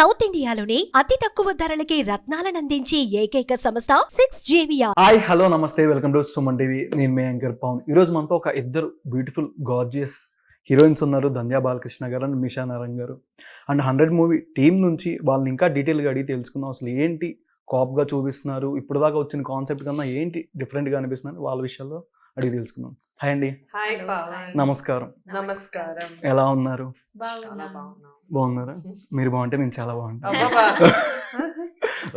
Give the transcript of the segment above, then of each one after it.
South ఇండియాలోని అతి తక్కువ ధరలకి రత్నాలనందించే ఏకైక సంస్థ 6JVR. హాయ్ హలో నమస్తే వెల్కమ్ టు సుమన్ టీవీ. నేను మీ యాంకర్ పవన్. ఈరోజు మనతో ఒక ఇద్దరు బ్యూటిఫుల్ గార్జియస్ హీరోయిన్స్ ఉన్నారు, ధన్యా బాలకృష్ణ గారు అండ్ మిషా నారంగ్ గారు. అండ్ 100 మూవీ టీం నుంచి వాళ్ళని ఇంకా డీటెయిల్గా అడిగి తెలుసుకుందాం. అసలు ఏంటి కాప్గా చూపిస్తున్నారు, ఇప్పుడు దాకా వచ్చిన కాన్సెప్ట్ కన్నా ఏంటి డిఫరెంట్గా అనిపిస్తున్నారు, వాళ్ళ విషయాల్లో అడిగి తెలుసుకుందాం. హాయ్ అండి. హాయ్ పవన్. నమస్కారం. నమస్కారం. ఎలా ఉన్నారు? చాలా బాగున్నాం. బాగున్నారా? మీరు బాగుంటే నేను చాలా బాగుంటాను. అబ్బబ్బా.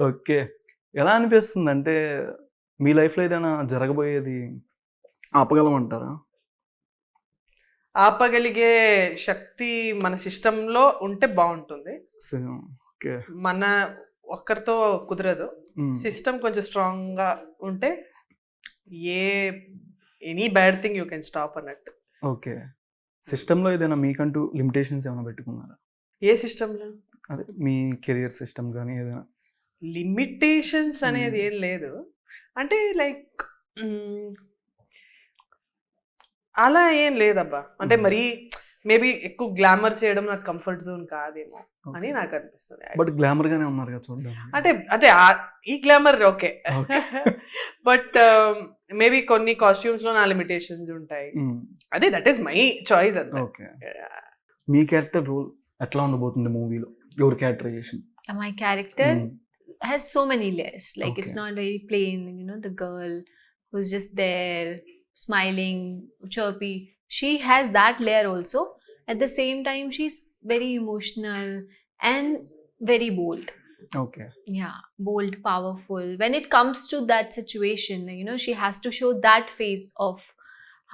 ఓకే, ఎలా అనిపిస్తుంది అంటే మీ లైఫ్లో ఏదైనా జరగబోయేది ఆపగలమంటారా? ఆపగలిగే శక్తి మన సిస్టంలో ఉంటే బాగుంటుంది. ఓకే. మన ఒక్కరితో కుదరదు. సిస్టమ్ కొంచెం స్ట్రాంగ్ గా ఉంటే any bad thing you can stop అన్నట్టు. ఓకే, సిస్టంలో ఏదైనా మీకంటూ లిమిటేషన్స్ ఏమైనా పెట్టుకున్నారా? ఏ సిస్టంలో? అదే మీ కెరియర్ సిస్టమ్ కానీ ఏదైనా లిమిటేషన్స్ అనేది ఏం లేదు. అంటే లైక్ అలా ఏం లేదబ్బా. అంటే మరీ మేబీ ఎక్కువ గ్లామర్ చేయడం నాకు కంఫర్ట్ జోన్ కాదేమో అని నాకు అనిపిస్తుంది. బట్ గ్లామర్ గానే ఉన్నారు కదా చూడడం. అంటే అంటే ఈ గ్లామర్ ఓకే, బట్ మేబీ కొన్ని కాస్ట్యూమ్స్ లో నా లిమిటేషన్స్ ఉంటాయి. అదే దట్ ఈస్ మై చాయిస్ అంతే. ఓకే, మీ క్యారెక్టర్ రోల్ ఎట్లా ఉండబోతుంది మూవీలో? Your characterization? My character has so many layers. Like it's Okay. not very plain, you know, the girl who's just there, smiling, chirpy. She has that layer also. At the same time, she's very emotional and very bold. Okay. Yeah, bold, powerful. When it comes to that situation, you know, she has to show that phase of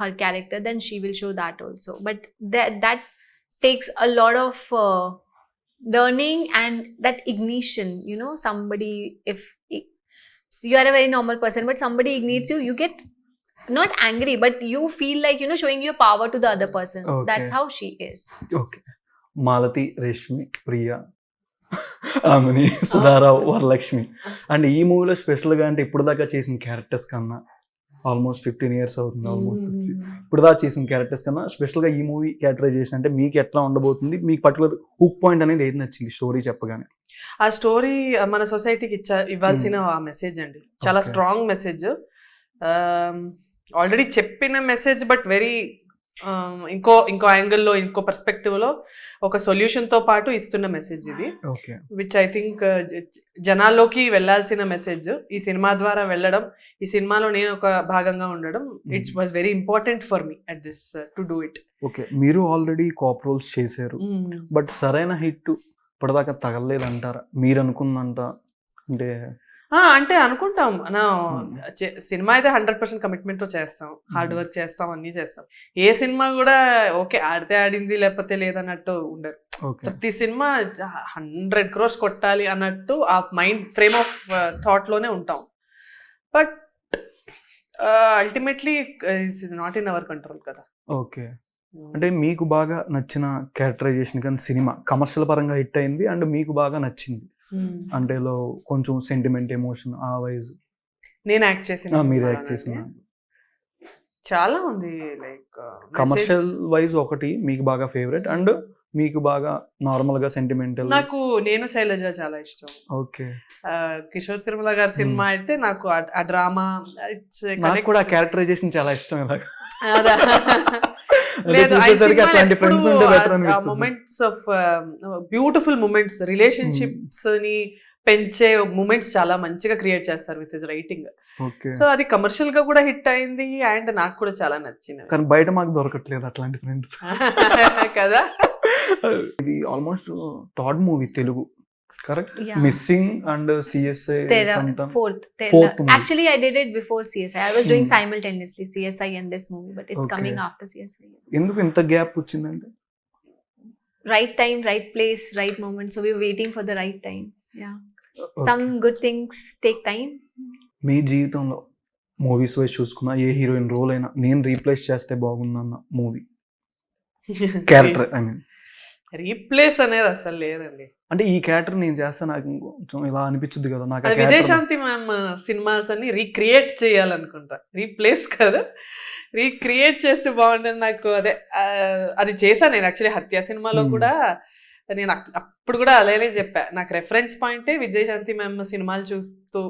her character, then she will show that also. But that takes a lot of learning and that ignition, you know. Somebody, if you are a very normal person but somebody ignites you, you get not angry but you feel like, you know, showing your power to the other person. Okay. That's how she is. Okay. Malathi, Reshmi, Priya, ఆమెని, Sudha Rao, Varalakshmi. And ఈ మూవీలో స్పెషల్గా అంటే ఇప్పుడు దాకా చేసిన characters కన్నా almost 15 years అవుతుంది ఆల్మోస్ట్ వచ్చి. ఇప్పుడు దాకా చేసిన క్యారెక్టర్స్ కన్నా స్పెషల్గా ఈ మూవీ క్యారెక్టరైజేషన్ అంటే మీకు ఎట్లా ఉండబోతుంది? మీకు పర్టికులర్ హుక్ పాయింట్ అనేది ఏది నచ్చింది స్టోరీ చెప్పగానే? ఆ స్టోరీ మన సొసైటీకి ఇవ్వాల్సిన ఆ మెసేజ్ అండి, చాలా స్ట్రాంగ్ మెసేజ్. ఆల్రెడీ చెప్పిన మెసేజ్ బట్ వెరీ ఇంకో యాంగిల్లో, ఇంకో పర్స్పెక్టివ్లో ఒక సొల్యూషన్తో పాటు ఇస్తున్న మెసేజ్ ఇది. ఓకే. విచ్ ఐ థింక్ జనాల్లోకి వెళ్ళాల్సిన మెసేజ్. ఈ సినిమా ద్వారా వెళ్ళడం, ఈ సినిమాలో నేను ఒక భాగంగా ఉండడం, it's was very important for me at this to do it. Okay, మీరు ఆల్రెడీ కాప్ రోల్స్ చేశారు బట్ సరైన హిట్ ఇప్పటిదాకా తగలలేదంటారా మీరు అనుకున్నంత? అంటే అంటే అనుకుంటాం నా సినిమా అయితే 100% కమిట్మెంట్తో చేస్తాం, హార్డ్ వర్క్ చేస్తాం, అన్నీ చేస్తాం. ఏ సినిమా కూడా ఓకే ఆడితే ఆడింది లేకపోతే లేదన్నట్టు ఉండరు. ప్రతి సినిమా 100 crores కొట్టాలి అన్నట్టు ఆ మైండ్ ఫ్రేమ్ ఆఫ్ థాట్లోనే ఉంటాం. But ultimately it's not in our control కదా. ఓకే, అంటే మీకు బాగా నచ్చిన క్యారెక్టరైజేషన్ కానీ సినిమా కమర్షియల్ పరంగా హిట్ అయింది అండ్ మీకు బాగా నచ్చింది అంటే కొంచెం సెంటిమెంట్, ఎమోషన్ ఆ వైజ్ నేను యాక్ట్ చేసిన, మీరు యాక్ట్ చేసిన చాలా ఉంది. లైక్ కమర్షియల్ వైజ్ ఒకటి మీకు బాగా ఫేవరెట్ అండ్ మీకు బాగా నార్మల్ గా సెంటిమెంటల్? నాకు నేను శైలజ చాలా ఇష్టం. ఓకే. కిషోర్ తిరుమల గారి సినిమా అయితే నాకు ఆ డ్రామా, నాకు కూడా క్యారెక్టరైజేషన్ చాలా ఇష్టం. Moments of beautiful moments, relationships ని పెంచే మూమెంట్స్ చాలా మంచిగా క్రియేట్ చేస్తారు విత్ హిస్ రైటింగ్. సో అది కమర్షియల్ గా కూడా హిట్ అయింది అండ్ నాకు కూడా చాలా నచ్చింది. కానీ బయట మాకు దొరకట్లేదు అట్లాంటి ఫ్రెండ్స్ కదా. ఇది almost third movie Telugu, correct? Yeah. Missing and CSI Fourth movie. Actually I did it before CSI. I was doing simultaneously CSI and this movie, but it's Okay. coming after CSI. ఎందుకు ఇంత gap వచ్చిందంటే? Right time, right place, right moment, so we were waiting for the right time. Yeah. Okay. Some good things take time. మీ జీవితంలో movies wise చూసుకున్నా ఏ heroine role అయినా నేను replace చేస్తే బాగుందన్న movie character, I mean replace అనేది అసలు లేదండి. అంటే ఈ క్యారెక్టర్ నేను చేస్తే నాకు కొంచెం ఇలా అనిపించుద్ది కదా నాకు. విజయశాంతి మ్యామ్ సినిమాస్ అన్ని రీక్రియేట్ చేయాలనుకుంటా, రీప్లేస్ కాదు, రీక్రియేట్ చేస్తే బాగుంటుంది నాకు. అదే అది చేశాను నేను యాక్చువల్లీ హత్య సినిమాలో కూడా నేను అప్పుడు కూడా అలానే చెప్పా, నాకు రెఫరెన్స్ పాయింటే విజయశాంతి మ్యామ్ సినిమాలు చూస్తూ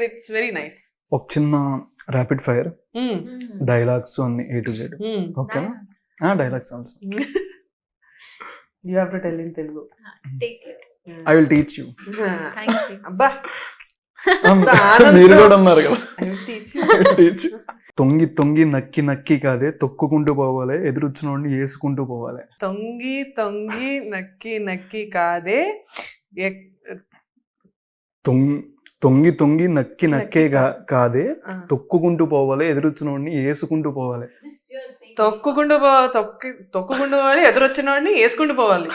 ఇట్స్ వెరీ నైస్. ఒక చిన్న ర్యాపిడ్ ఫైర్ డైలాగ్స్ అన్ని A to Z. ఓకేనా? Dialogues also. You have to tell in Telugu. Take it. I will teach you. Thank you. అబ్బా మీరు కూడా ఉన్నారు కదా. I will teach you. Teach. తొంగి తొంగి నక్కి నక్కి కాదే తొక్కుకుంటూ పోవాలి, ఎదురొచ్చినోడిని వేసుకుంటూ పోవాలి. తొంగి తొంగి నక్కి నక్కి కాదే తొంగి తొంగి నక్కి నక్కే కాదే తొక్కుకుంటూ పోవాలి, ఎదురొచ్చినోడిని వేసుకుంటూ పోవాలి. తొక్కుకుంటూ పోవాలి, ఎదురొచ్చిన వాడిని వేసుకుంటూ పోవాలి.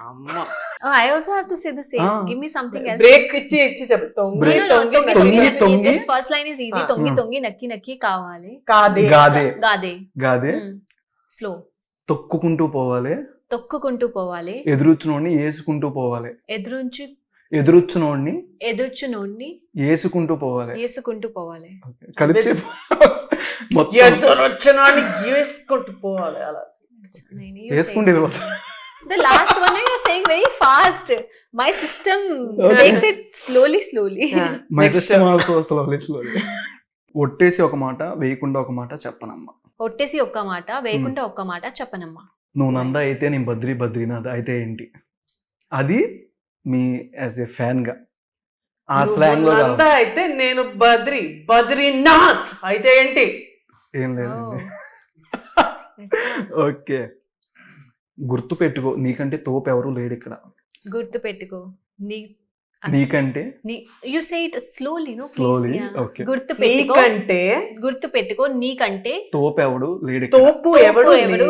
అమ్మ Oh, I also have to say the same. Give me something else. Break ఇచ్చి చెప్పు. తొంగి Break. తొంగి Tongi, Tongi, tongi, tongi. This first line is easy. Tongi, tongi, nakki, nakki, kavale. కాదే గాదే Gade. గాదే Slow. తొక్కుకుంటూ పోవాలి, తొక్కుకుంటూ పోవాలి, ఎదురొచ్చినోడిని వేసుకుంటూ పోవాలి. ఎదురొచ్చినోడిని ఎదుర్చునోడిని వేసుకుంటూ పోవాలి. వేసుకుంటూ పోవాలి. కలిసి మొత్తం ఎదురొచ్చిన వాడిని వేసుకుంటూ పోవాలి. అలా వేసుకుంటూ వెళ్ళిపోతాం. The last one you're saying very fast. My system Okay. takes it slowly. My Next. System also slowly. ఒట్టేసి ఒక మాట వేయకుండా ఒక మాట చెప్పనమ్మా. ఒట్టేసి ఒక్క మాట వేయకుండా ఒక్క మాట చెప్పనమ్మా. నువ్వు నంద అయితే నేను బద్రీనాథ్ అయితే ఏంటి? అది మీ యాజ్ ఏ ఫ్యాన్ గా ఆ స్లాంగ్ లో నంద అయితే నేను బద్రీనాథ్ అయితే ఏంటి? ఏం లేదండి. ఓకే, గుర్తు పెట్టుకో, నీకంటే తోపు ఎవరు లేడు ఇక్కడ. గుర్తు పెట్టుకో నీకంటే you say it slowly, no, please. Slowly, Yeah. okay. గుర్తు పెట్టుకో, నీకంటే గుర్తు పెట్టుకో, నీకంటే తోపు ఎవడు లేడు ఇక్కడ. తోపు ఎవడు ఎవడు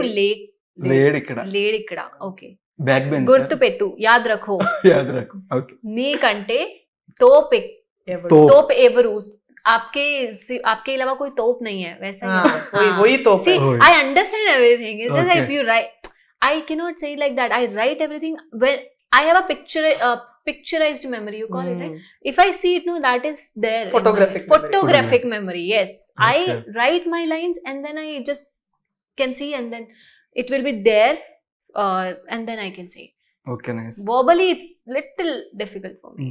లేడు ఇక్కడ. లేడు ఇక్కడ. ఓకే, బ్యాక్ బెంచ్ గుర్తు పెట్టు, యాద్ రఖో. యాద్ రఖో. ఓకే, నీకంటే తోప్ ఎవడు? తోపు. तोप एवरू आपके अलावा कोई तोप नहीं है वैसा वही तोप see है. I understand everything. It's just Okay. if you write, I cannot say it like that. I write everything when I have a picturized memory, you call it, right? If I see it, no, that is there. in my Photographic memory. Yes, I Okay. write my lines and then I just can see, and then it will be there, and then I can say it. Okay, nice. Verbally it's little difficult for me.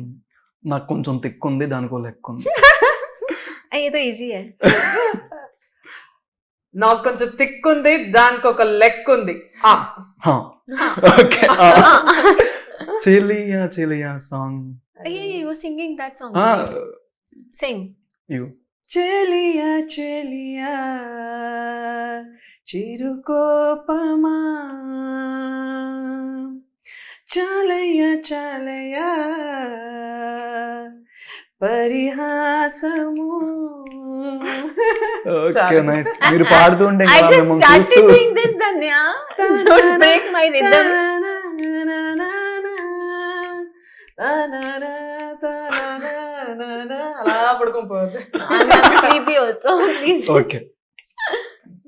నాకు కొంచెం తిక్కుంది, దానికో లెక్క ఉంది. ये तो easy है. నాకు కొంచెం తిక్కుంది, దానికి ఒక లెక్క ఉంది. Okay, Cheliya Cheliya song. You were singing that song. Sing. You చెలియా చెలియా చిరుకోపమా చాలయ్యా చాలయ్యా పరిహాసము. Okay, nice. మీరు పాడుతుంటే I just started doing this, Danya. Don't break my rhythm. అలా పడుకోపోతే I'm sleepy also. Please. Okay,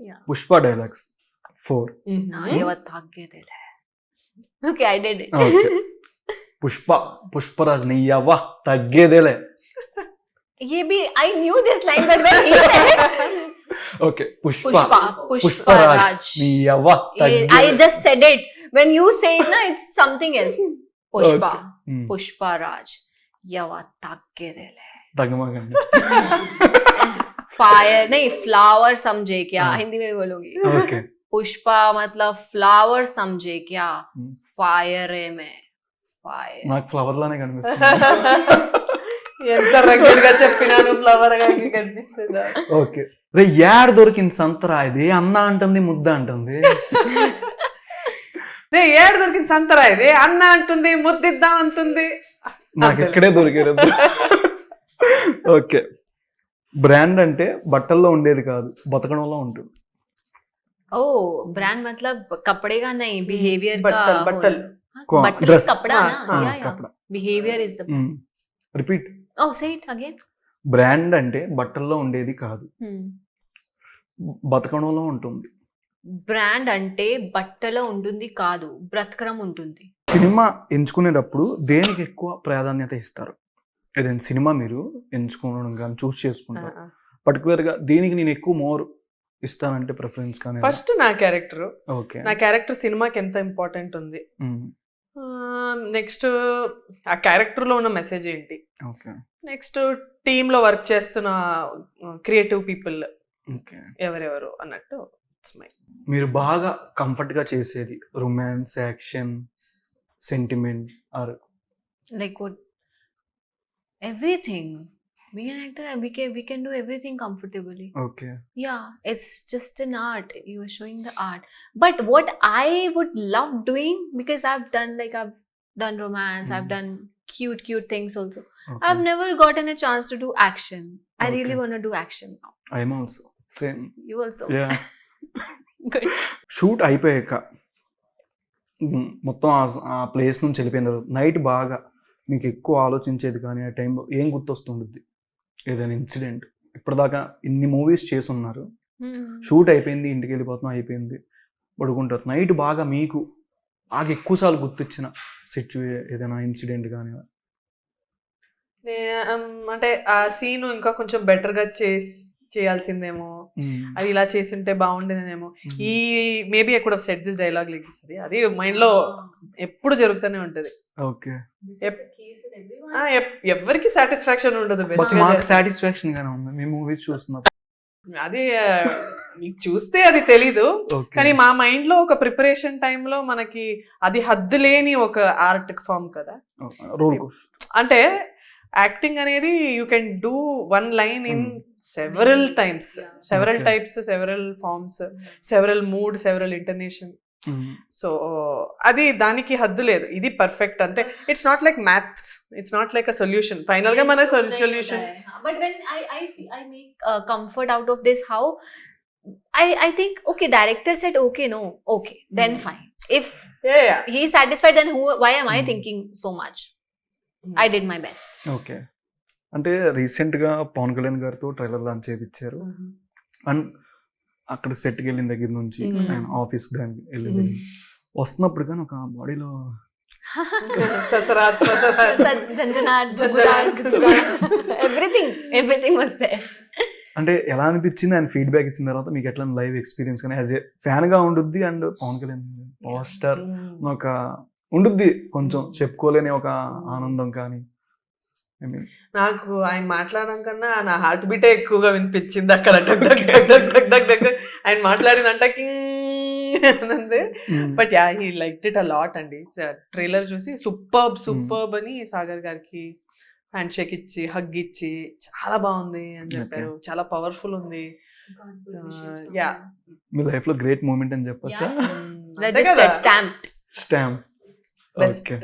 Yeah. Pushpa dialogues 4. ये बात भाग गए थे. Okay, I did it. Okay, Pushparaj నీయవ్వ తగ్గేదేలే. ये भी I knew this line, but when he said it, okay, Pushpa Pushparaj నీయవ్వ I తగ్గేదేలే. just said it. When you say it, na, it's something else. Pushpa. Hmm. Pushpa Raj. Yawa takke dele. తగ్గమాకండి. Fire नहीं, flower समझे क्या? हाँ. हिंदी में बोलोगी. Okay, Pushpa मतलब flower समझे क्या? Hmm. फायर है मैं. फायर. నాకు ఫ్లవర్ లానే కనిపిస్తుంది. ఎంత రగ్గడ్ గా చెప్పినాను, ఫ్లవర్ గా కనిపిస్తుందా? ఓకే, రే యాడ్ దొరికింది సంతరా, ఇది అన్న అంటుంది ముద్ద అంటుంది. రే ఏడు దొరికింది సంతరా, ఇది అన్న అంటుంది, ముద్దిద్దాం అంటుంది. నాకు ఇక్కడే దొరికారు. ఓకే, బ్రాండ్ అంటే బట్టల్లో ఉండేది కాదు, బతకడంలో ఉంటుంది. ओ ब्रांड मतलब कपड़े का नहीं, बिहेवियर का. बट्टल बट्टल Dress. कपड़ा ना. हाँ, Yeah, yeah. కపడా. Behavior is the. Repeat. Oh, say it again. Brand అంటే బట్టల్లో ఉండేది కాదు, బతకడంలో ఉంటుంది. బ్రాండ్ అంటే బట్టలో ఉంటుంది కాదు, బ్రతకడం ఉంటుంది. సినిమా ఎంచుకునేటప్పుడు దేనికి ఎక్కువ ప్రాధాన్యత ఇస్తారు? ఏదైనా సినిమా మీరు ఎంచుకోవడం కానీ చూస్ చేసుకుంటారు, పర్టికులర్గా దీనికి నేను ఎక్కువ మోర్ ఇస్తానంటే ప్రిఫరెన్స్ కానీ? ఫస్ట్ నా క్యారెక్టర్, ఓకే. నా క్యారెక్టర్ సినిమాకి ఎంత ఇంపార్టెంట్ ఉంది, నెక్స్ట్ ఆ క్యారెక్టర్లో ఉన్న మెసేజ్ ఏంటి, ఓకే. నెక్స్ట్ టీంలో వర్క్ చేస్తున్న క్రియేటివ్ పీపుల్ ఓకే. ఎవరెవరు అన్నట్టు. మీరు బాగా కంఫర్ట్గా చేసేది romance, action, sentiment or Like what? Everything. Being an actor, we can do everything comfortably. Okay. Yeah, it's just an art. You are showing the art. But what I would love doing, because I've done romance, I've done cute things also. I've never gotten a chance to do action. I really Okay. want to do action now. I'm also same. You also. Yeah. Good. Shoot అయిపోయాక మొత్తం ఆ place నుంచి వెళ్ళిపోయిన తర్వాత night బాగా మీకు ఎక్కువ ఆలోచించేది కానీ ఆ టైంలో ఏం గుర్తొస్తుంటుంది? ఏదైనా ఇన్సిడెంట్? ఇప్పటిదాకా ఇన్ని మూవీస్ చేసున్నారు, షూట్ అయిపోయింది, ఇంటికి వెళ్ళిపోతున్నాం, అయిపోయింది, పడుకుంటారు. నైట్ బాగా మీకు బాగా ఎక్కువసార్లు గుర్తొచ్చిన ఏదైనా ఇన్సిడెంట్ కానీ? అంటే ఆ సీన్ ఇంకా కొంచెం బెటర్గా చేయాల్సిందేమో, అది ఇలా చేస్తుంటే బాగుండేదేమో, ఈ maybe I could have said this dialogue like this, అది మైండ్ లో ఎప్పుడు జరుగుతూనే ఉంటది. ఓకే. ఎవరికి సాటిస్ఫాక్షన్ ఉండదు. బట్ మాకు సాటిస్ఫాక్షన్ గానే ఉంది మీ మూవీస్ చూస్తున్నప్పుడు. అది మీకు చూస్తే అది తెలీదు, కానీ మా మైండ్ లో ఒక ప్రిపరేషన్ టైంలో మనకి అది హద్దు లేని ఒక ఆర్ట్ ఫామ్ కదా. అంటే యాక్టింగ్ అనేది you can do one line in several times, several types, several forms, several mood, several intonation. So అది దానికి హద్దు లేదు. ఇది పర్ఫెక్ట్ అంటే it's not like maths, it's not like a solution. Final గా మన solution. But when I make comfort out of this, how I think, okay, director said okay, no, okay, then fine. If he's satisfied, then why am I thinking so much? I did my best. Okay. అంటే రీసెంట్గా పవన్ కళ్యాణ్ గారితో trailer launch చేయించారు. And అక్కడ సెట్కి వెళ్ళిన దగ్గర నుంచి ఆయన ఆఫీస్కి దానికి వెళ్ళి వస్తున్నప్పుడు కానీ ఒక బాడీలో everything was there. అంటే ఎలా అనిపించింది ఆయన ఫీడ్బ్యాక్ ఇచ్చిన తర్వాత మీకు ఎట్లా లైవ్ ఎక్స్పీరియన్స్ కానీ యాజ్ ఏ ఫ్యాన్గా ఉండుద్ది, and Pawan Kalyan power star ఒక ఉండుద్ది కొంచెం చెప్పుకోలేని ఒక ఆనందం కానీ? నాకు ఆయన మాట్లాడడం కన్నా నా హార్ట్ బీటే ఎక్కువగా వినిపించింది అక్కడ. డగ్ డగ్ డగ్ డగ్ డగ్ డగ్ డగ్ ఆయన మాట్లాడిందంట అంతే. But yeah, he liked it a lot అండి. ట్రైలర్ చూసి సూపర్బ్ అని సాగర్ గారికి హ్యాండ్ షేక్ ఇచ్చి హగ్ ఇచ్చి చాలా బాగుంది అని చెప్పారు. చాలా పవర్ఫుల్ ఉంది. యా, మీ లైఫ్ లో గ్రేట్ మూమెంట్ అని చెప్పొచ్చా? స్టాంప్. ఓకే.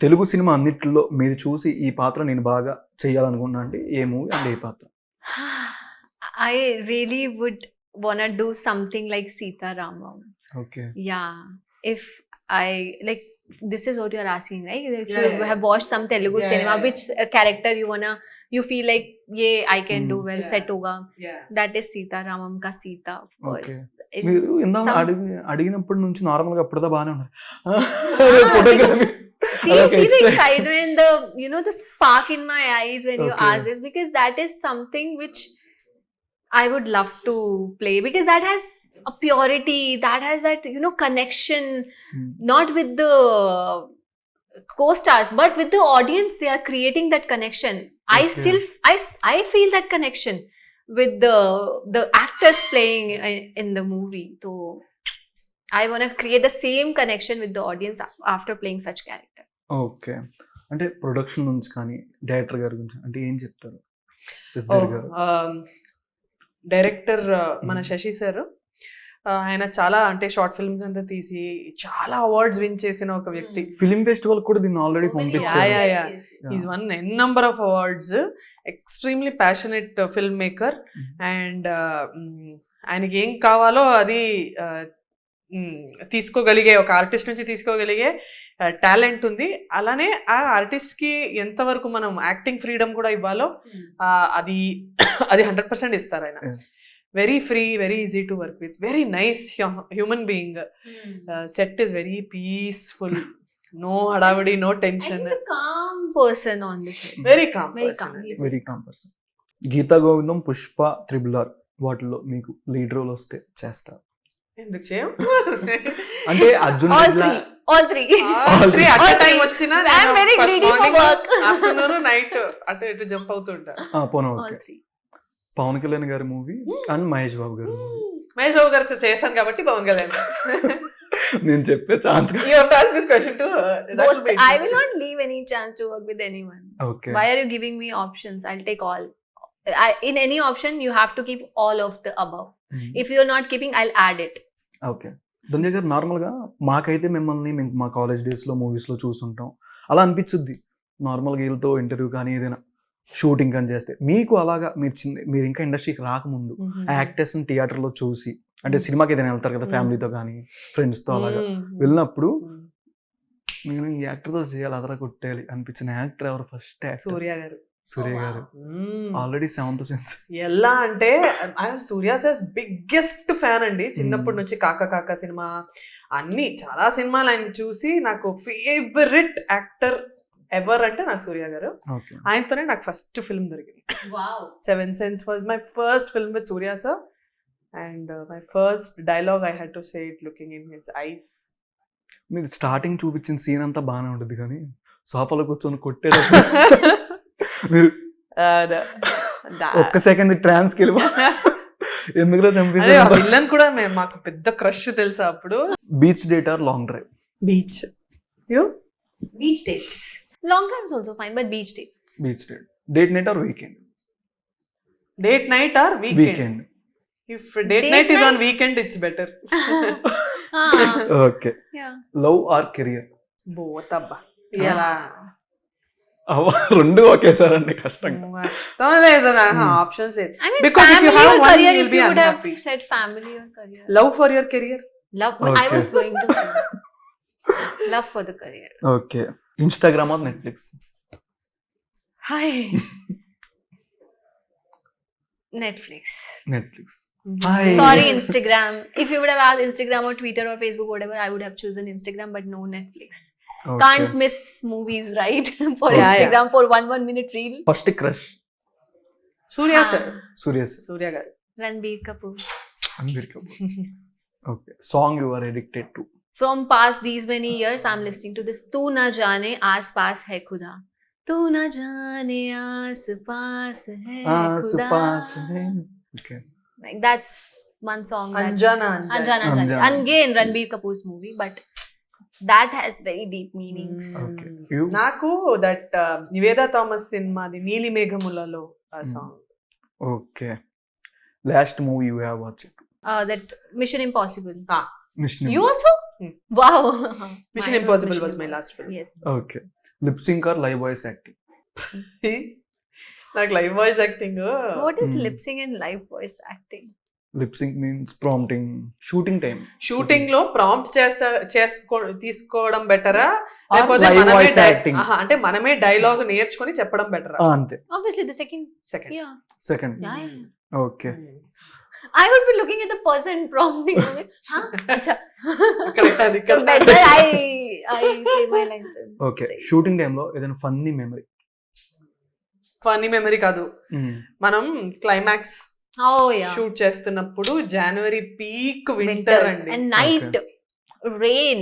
తెలుగు సినిమా అన్నిటిలో మీరు చూసి ఈ పాత్ర నేను బాగా చేయాలనుకున్నా అంటే ఏ మూవీ అండ్ ఏ పాత్ర? I really would wanna do something like Sita Ramam. Okay. Yeah. If I like, this is what you're asking, right? If you have watched some Telugu cinema, which character you feel like, yeah, I can do well, set hoga. That is Sita Ramam ka Sita, of course. మీరు ఇందాక అడిగినప్పటి నుంచి normal గా అప్పుడుదా బాగానే ఉన్నారు. Photography. See the excitement, the spark in my eyes when you ask this, because that is something which I would love to play, because that has a purity, that has that connection, not with the co-stars but with the audience. They are creating that connection. I feel that connection with the actors playing in the movie. So I want to create the same connection with the audience after playing such character. Okay. అంటే production నుంచి కానీ director గారి గురించి అంటే ఏం చెప్తారు? Director మన Shashi sir, ఆయన చాలా అంటే షార్ట్ ఫిల్మ్స్ అంతా తీసి చాలా అవార్డ్స్ విన్ చేసిన ఒక వ్యక్తి. ఫిల్మ్ ఫెస్టివల్ కూడా దీన్ని ఆల్రెడీ పంపించారు. Is one n number of awards. Extremely passionate film maker. And ఆయనకి ఏం కావాలో అది తీసుకోగలిగే, ఒక ఆర్టిస్ట్ నుంచి తీసుకోగలిగే టాలెంట్ ఉంది. అలానే ఆ ఆర్టిస్ట్కి ఎంతవరకు మనం యాక్టింగ్ ఫ్రీడమ్ కూడా ఇవ్వాలో అది 100% ఇస్తారు ఆయన. Very free, very easy to work with, very nice human being. Set is very peaceful, no hadavadi, no tension. Calm person on the set. Very calm person. Gita Govindam, Pushpa, Triple R వాటిలో మీకు lead role వస్తే చేస్తారు? ఎందుకు చేయం? అంటే Arjun All రెడ్డిలా three. All three. Three at All time three. వచ్చినా I'm very greedy for work. Afternoon night అటు ఇటు జంప్ అవుతుంటా. పోను. All okay. three. Pawan Kalyan గారి మూవీ అండ్ మహేష్ బాబు గారి మూవీ. మహేష్ బాబు గారు చేశాను కాబట్టి పవన్ కళ్యాణ్. నేను చెప్పే chance. You have to ask this question too. That will Both. be I will interesting. not leave any chance to work with anyone. Okay. Why are you giving me options? I'll take all. In any option, you have to keep all of the above. If you're not keeping, I'll add it. Okay. Dhanya గారు, నార్మల్గా మాకైతే మిమ్మల్ని మేము మా college డేస్లో మూవీస్లో చూసుంటాం. అలా అనిపించుద్ది నార్మల్గా వీళ్ళతో ఇంటర్వ్యూ కానీ ఏదైనా షూటింగ్ కానీ చేస్తే. మీకు అలాగా మీరు ఇంకా ఇండస్ట్రీకి రాకముందు యాక్టర్స్ని థియేటర్లో చూసి, అంటే సినిమాకి ఏదైనా వెళ్తారు కదా ఫ్యామిలీతో కానీ ఫ్రెండ్స్తో అలాగా వెళ్ళినప్పుడు నేను ఈ యాక్టర్తో చేయాలి, అదరా కొట్టేయాలి అనిపించిన యాక్టర్ ఎవరు? ఫస్ట్ యాక్టర్ సూర్య గారు. సూర్య గారు. Already 7th sense. ఎలా అంటే I'm Suriya sir's biggest fan అండి. చిన్నప్పటి నుంచి కాకా కాకా సినిమా అన్ని చాలా సినిమాలు ఆయన చూసి నాకు ఫేవరెట్ యాక్టర్ ఎవర్ అంటే నాకు సూర్య గారు. ఓకే. ఆయనతోనే నాకు ఫస్ట్ ఫిల్మ్ దొరికింది. Wow. 7th Sense was my first film with Surya sir, and my first dialogue I had to say it looking in his eyes. మీరు స్టార్టింగ్ చూపించిన సీన్ అంతా బాగానే ఉంటుంది కానీ సోఫాలో కూర్చొని కొట్టేటప్పుడు మీరు ఒక్క సెకండ్ ట్రాన్స్కి వెళ్ళి ఎందుకులో చంపేసారు? విలన్ కూడా మాకు పెద్ద క్రష్ తెలుసా అప్పుడు. Beach date are long drive? Beach. You? Beach dates. Long drives also fine, but beach dates. Beach date. Date night are weekend? Date night or weekend? Weekend. If date night is on weekend, it's better. Okay. Yeah. Love or career? Both abba. ఎలా? రెండు ఒకేసారి అండి, కష్టంగా. లేదు, options లేదు. I mean, Because if you family have or one, career, you'll if be you would have unhappy. said family or career. Love for your career. Love. I Okay. was going to say love for the career. Okay. Instagram are Netflix? Hi. Netflix. Netflix. Sorry, Instagram. If you would have asked Instagram or Twitter or Facebook, whatever, I would have chosen Instagram, but no Netflix. Can't miss movies, right? For Yeah, Instagram for 1 minute reel. First crush? Surya sir. Surya sir. Surya garu. Ranbir Kapoor. Ranbir Kapoor. Okay. Song you are addicted to? From past these many years, I'm listening to this. Tu na jane aas paas hai khuda. Tu na jane aas paas hai khuda. Okay. Like that's one song. Anjana. Anjana. Again, Ranbir Kapoor's movie, but that has very deep meanings. Okay. You? నాకు that Nivetha Thomas సినిమాది నీలి మేఘములలో ఆ song. Okay. Last movie you have watched? That Mission Impossible. Mission. You also? Wow. Mission Mine Impossible was my Impossible. last film. Yes. Okay. Lip sync or live voice acting? నాకు live voice acting. What is lip sync and live voice acting? Lip sync means prompting, shooting time. Shooting లో prompt తీసుకోవడం బెటరా లేకపోతే live మనమే voice acting. అంటే మనమే dialogue నేర్చుకొని చెప్పడం బెటరా? అంతే. Obviously, the second. Second. Yeah. Second. Yeah. Okay. I would be looking at the person prompting me. Huh? Acha. అది So better I say my lines. Okay. Shooting టైంలో ఏదైనా ఫన్నీ మెమరీ? ఫన్నీ మెమరీ కాదు, మనం climax Oh yeah. Shoot చేస్తున్నప్పుడు జనవరి peak winter Winters అండి. and night, rain.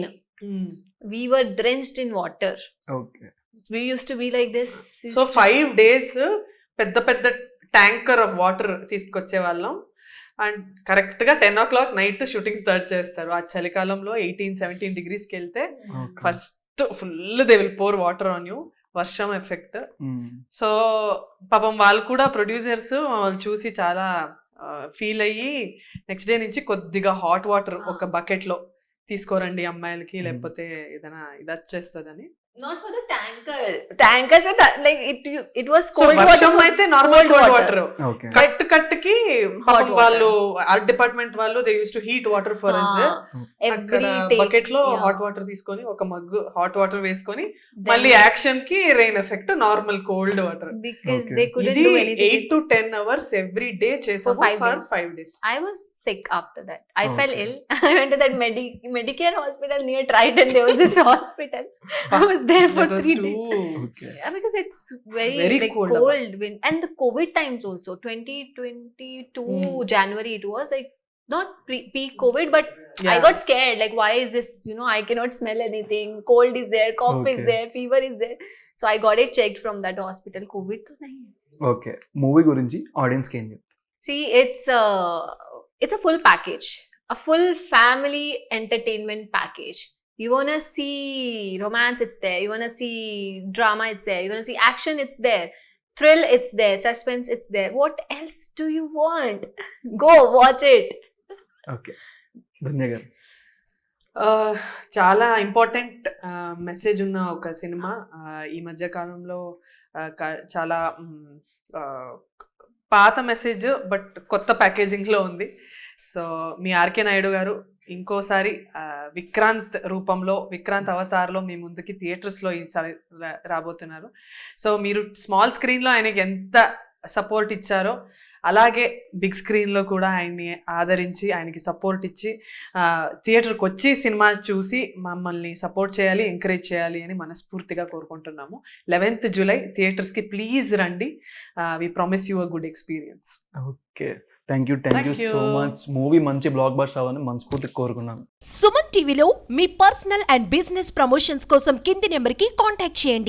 We were drenched in water. Okay. We used to be like this. So 5 days పెద్ద పెద్ద tanker of water తీసుకొచ్చే వాళ్ళం. And correct గా 10 o'clock night shooting start చేస్తారు. ఆ చలికాలంలో 18-17 degreesకి వెళ్తే first full they will pour water on you, వర్షం ఎఫెక్ట్. సో పాపం వాళ్ళు కూడా ప్రొడ్యూసర్స్ వాళ్ళు చూసి చాలా ఫీల్ అయ్యి నెక్స్ట్ డే నుంచి కొద్దిగా హాట్ వాటర్ ఒక బకెట్ లో తీసుకోరండి అమ్మాయిలకి, లేకపోతే ఏదైనా ఇది వచ్చేస్తుందని. Not for the tanker. Tankers are like it was so cold వర్షం water. అయితే normal cold water. Okay. Cut కి పాపం వాళ్ళు ఆర్ట్ డిపార్ట్మెంట్ వాళ్ళు they use to heat water for us. అక్కడ బకెట్ లో హాట్ వాటర్ తీసుకొని ఒక మగ్గు హాట్ వాటర్ వేసుకొని మళ్ళీ యాక్షన్ కి rain effect normal cold water. Because Okay. they couldn't ఇది do anything. 8 to 10 hours every day చేసాము For 5 for days. 5 days. I was sick after that. I fell Okay. ill. I went to that Medicare hospital near Triton. There was this hospital. I was was there for That was 3 too- days. Okay. Yeah, because it's very, Very like cold cold wind. And the COVID times also, 2022 January, it was like not peak COVID, but I Yeah. got scared. Like, why is this? I cannot smell anything. Cold is there, cough is Okay. there, fever is there. So I got it checked from that hospital. COVID to nahi. Okay, movie గురించి ఆడియన్స్కి ఏం చెప్తారు? See, it's a full package, a full family entertainment package. You wanna see romance, it's there. You wanna see drama, it's there. You wanna see action, it's there. Thrill, it's there. Suspense, it's there. What else do you want? Go watch it. Okay, Dhanya గారు. చాలా important message ఉన్న ఒక cinema. ఈ మధ్య కాలంలో చాలా పాత message but కొత్త ప్యాకేజింగ్లో ఉంది. సో మీ ఆర్కే నాయుడు గారు ఇంకోసారి విక్రాంత్ రూపంలో, విక్రాంత్ అవతార్లో మీ ముందుకి థియేటర్స్లో ఈసారి రాబోతున్నారు. సో మీరు స్మాల్ స్క్రీన్లో ఆయనకి ఎంత సపోర్ట్ ఇచ్చారో అలాగే బిగ్ స్క్రీన్లో కూడా ఆయన్ని ఆదరించి ఆయనకి సపోర్ట్ ఇచ్చి థియేటర్కి వచ్చి సినిమా చూసి మమ్మల్ని సపోర్ట్ చేయాలి, ఎంకరేజ్ చేయాలి అని మనస్ఫూర్తిగా కోరుకుంటున్నాము. 11th July థియేటర్స్కి ప్లీజ్ రండి. We promise you a good experience. Okay, thank you so much. Movie మంచి బ్లాక్ బస్టర్ అవ్వాలని మనస్ఫూర్తిగా కోరుకున్నాను. సుమన్ టీవీలో మీ పర్సనల్ అండ్ బిజినెస్ ప్రమోషన్స్ కోసం కింది నెంబర్కి కాంటాక్ట్ చేయండి.